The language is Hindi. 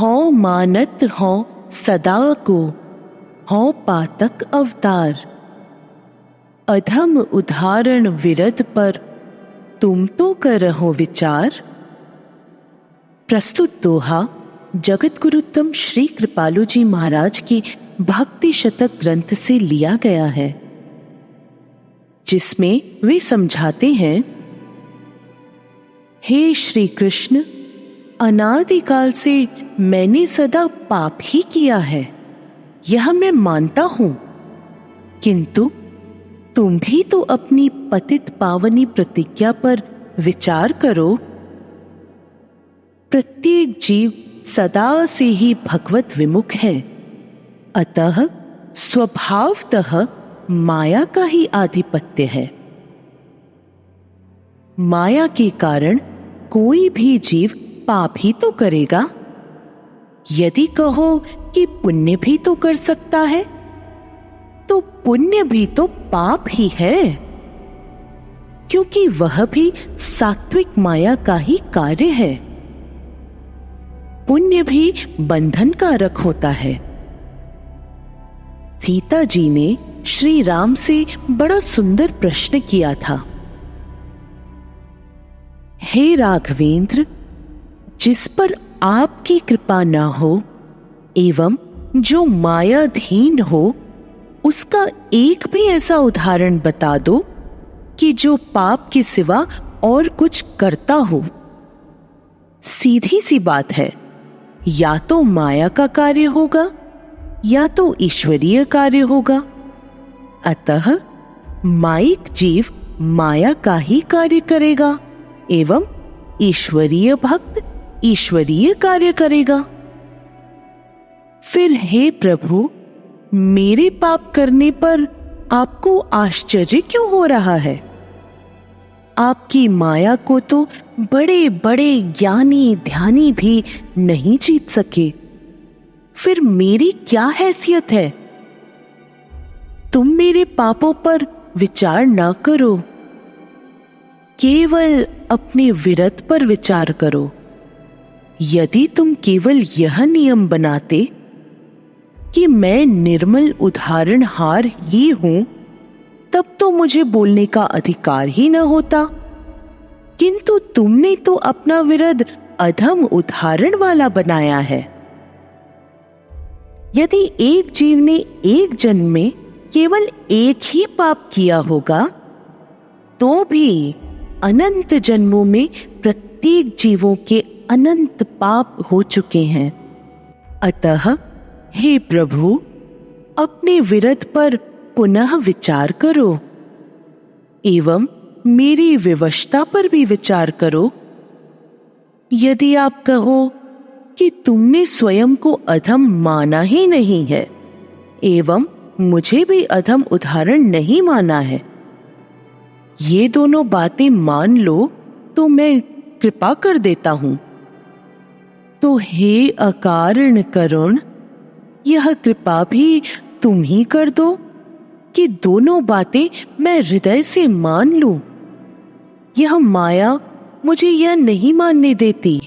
हौ मानत हौ सदा को, हौ पातक अवतार। अधम उदाहरण विरध पर, तुम तो करहो विचार। प्रस्तुत दोहा जगत गुरुत्तम श्री कृपालु जी महाराज के भक्ति शतक ग्रंथ से लिया गया है, जिसमें वे समझाते हैं, हे श्री कृष्ण, अनादिकाल से मैंने सदा पाप ही किया है, यह मैं मानता हूं, किंतु तुम भी तो अपनी पतित पावनी प्रतिज्ञा पर विचार करो। प्रत्येक जीव सदा से ही भगवत विमुख है, अतः स्वभावतः माया का ही आधिपत्य है। माया के कारण कोई भी जीव पाप ही तो करेगा। यदि कहो कि पुण्य भी तो कर सकता है, तो पुण्य भी तो पाप ही है, क्योंकि वह भी सात्विक माया का ही कार्य है। पुण्य भी बंधन कारक होता है। सीता जी ने श्री राम से बड़ा सुंदर प्रश्न किया था, हे राघवेंद्र, जिस पर आपकी कृपा न हो एवं जो मायाधीन हो, उसका एक भी ऐसा उदाहरण बता दो कि जो पाप के सिवा और कुछ करता हो। सीधी सी बात है, या तो माया का कार्य होगा या तो ईश्वरीय कार्य होगा। अतः माइक जीव माया का ही कार्य करेगा एवं ईश्वरीय भक्त ईश्वरीय कार्य करेगा। फिर हे प्रभु, मेरे पाप करने पर आपको आश्चर्य क्यों हो रहा है? आपकी माया को तो बड़े बड़े ज्ञानी ध्यानी भी नहीं जीत सके, फिर मेरी क्या हैसियत है? तुम मेरे पापों पर विचार ना करो, केवल अपने विरत पर विचार करो। यदि तुम केवल यह नियम बनाते कि मैं निर्मल उदाहरण हार ही हूं, तब तो मुझे बोलने का अधिकार ही न होता। किंतु तुमने तो अपना विरद अधम उदाहरण वाला बनाया है। यदि एक जीव ने एक जन्म में केवल एक ही पाप किया होगा, तो भी अनंत जन्मों में प्रत्येक जीवों के अनंत पाप हो चुके हैं। अतः हे प्रभु, अपने विरत पर पुनः विचार करो एवं मेरी विवशता पर भी विचार करो। यदि आप कहो कि तुमने स्वयं को अधम माना ही नहीं है एवं मुझे भी अधम उदाहरण नहीं माना है, ये दोनों बातें मान लो तो मैं कृपा कर देता हूं। तो हे अकारण करुण, यह कृपा भी तुम ही कर दो कि दोनों बातें मैं हृदय से मान लूं। यह माया मुझे यह नहीं मानने देती।